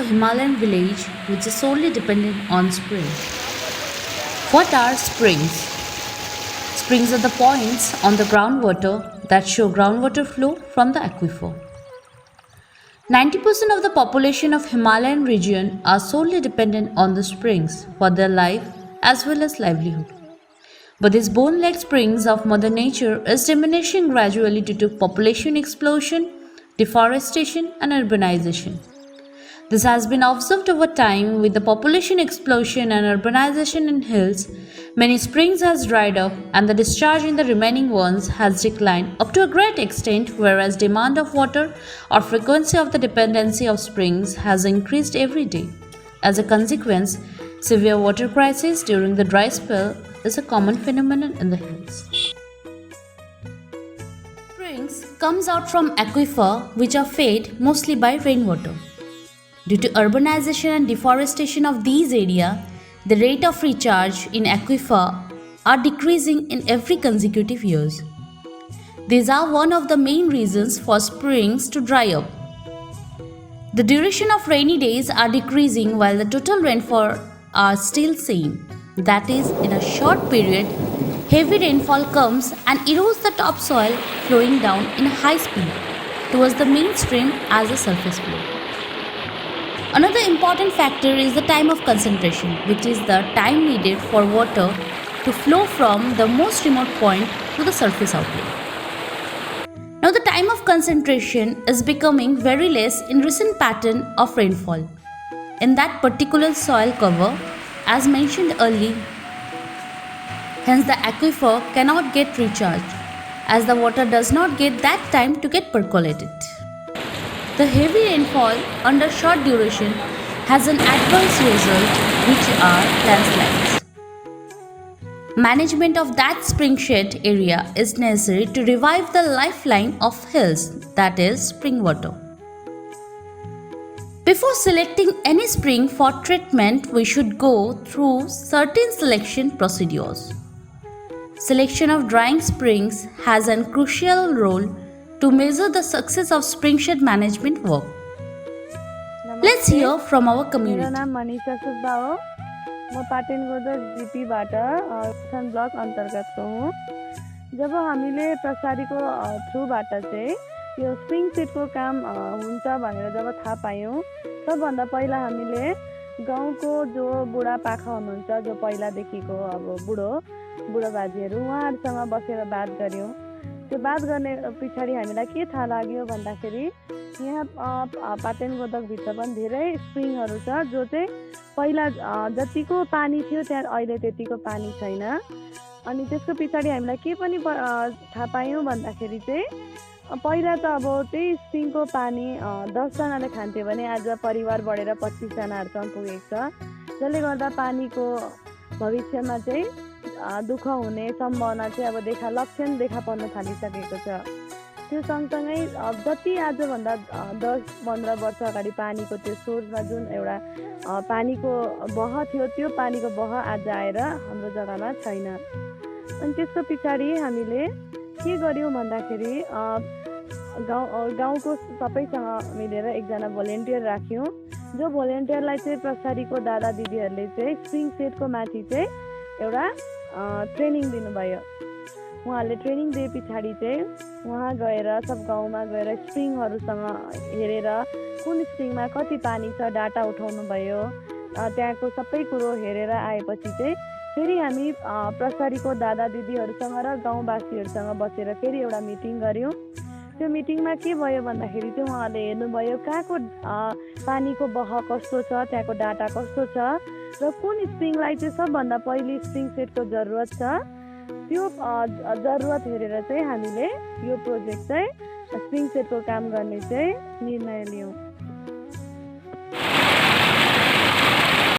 Himalayan village which is solely dependent on spring. What are springs? Springs are the points on the groundwater that show groundwater flow from the aquifer. 90% of the population of Himalayan region are solely dependent on the springs for their life as well as livelihood. But these bone-like springs of Mother Nature is diminishing gradually due to population explosion, deforestation and urbanization. This has been observed over time with the population explosion and urbanization in hills. Many springs has dried up and the discharge in the remaining ones has declined up to a great extent, whereas demand of water or frequency of the dependency of springs has increased every day. As a consequence, severe water crisis during the dry spell is a common phenomenon in the hills. Springs comes out from aquifer which are fed mostly by rainwater. Due to urbanization and deforestation of these areas, the rate of recharge in aquifer are decreasing in every consecutive years. These are one of the main reasons for springs to dry up. The duration of rainy days are decreasing while the total rainfall are still same. That is, in a short period, heavy rainfall comes and erodes the topsoil, flowing down in high speed towards the mainstream as a surface flow. Another important factor is the time of concentration, which is the time needed for water to flow from the most remote point to the surface outlet. Now the time of concentration is becoming very less in recent pattern of rainfall in that particular soil cover as mentioned earlier. Hence the aquifer cannot get recharged as the water does not get that time to get percolated. The heavy rainfall under short duration has an adverse result which are landslides. Management of that spring shed area is necessary to revive the lifeline of hills, that is spring water. Before selecting any spring for treatment, we should go through certain selection procedures. Selection of drying springs has a crucial role to measure the success of spring shed management work. Let's hear from our community. मेरो नाम मनीषा सुब्बा हो। म पाटेनगोदर जिपीबाट सन block अन्तर्गतको हुँ। जब हामीले प्रसारीको थ्रुबाट चाहिँ यो spring सेटको काम हुन्छ भनेर जब थाहा पायौँ, सबभन्दा पहिला हामीले गाउँको जो बुढापाका हुनुहुन्छ, जो पहिलादेखिको अब बुढो बाजेहरू, उहाँहरूसँग बसेर बात गऱ्यौँ। त्यो बात गर्ने पछाडि हामीलाई के थाहा लाग्यो भन्दाखेरि यहाँ पाटेनगोदकभित्र पनि धेरै स्प्रिङहरू छ जो चाहिँ पहिला जतिको पानी थियो त्यहाँ अहिले त्यतिको पानी छैन। अनि त्यसको पछाडि हामीलाई के पनि थाहा पायौँ भन्दाखेरि चाहिँ पहिला त अब त्यही स्प्रिङको पानी 10 जनाले खान्थ्यो भने आज परिवार बढेर 25 जनाहरूसम्म पुगेको छ, जसले गर्दा पानीको भविष्यमा चाहिँ दुःख हुने सम्भावना चाहिँ अब लक्षण देखा पर्न थालिसकेको छ। त्यो सँगसँगै जति आजभन्दा 10-15 वर्ष अगाडि पानीको त्यो सोर्समा जुन एउटा पानीको बह थियो, त्यो पानीको बह आज आएर हाम्रो जग्गामा छैन। अनि त्यसको पछाडि हामीले के गर्यौँ भन्दाखेरि गाउँको सबैसँग मिलेर एकजना भोलिन्टियर राख्यौँ, जो भोलिन्टियरलाई चाहिँ प्रसारीको दादा दिदीहरूले चाहिँ स्प्रिङ सेटको माथि चाहिँ एउटा ट्रेनिङ दिनुभयो। उहाँहरूले ट्रेनिङ दिए पछाडि चाहिँ उहाँ गएर सब गाउँमा गएर स्प्रिङहरूसँग हेरेर कुन स्प्रिङमा कति पानी छ डाटा उठाउनु भयो। त्यहाँको सबै कुरो हेरेर आएपछि चाहिँ फेरि हामी प्रसारीको दादा दिदीहरूसँग र गाउँवासीहरूसँग बसेर फेरि एउटा मिटिङ गऱ्यौँ। त्यो मिटिङमा के भयो भन्दाखेरि चाहिँ उहाँले हेर्नुभयो कहाँको पानीको बह कस्तो छ, त्यहाँको डाटा कस्तो छ र कुन स्प्रिङलाई चाहिँ सबभन्दा पहिले स्प्रिङ सेटको जरुरत छ, त्यो जरुरत हेरेर चाहिँ हामीले यो प्रोजेक्ट चाहिँ स्प्रिङ सेटको काम गर्ने चाहिँ निर्णय लियौँ।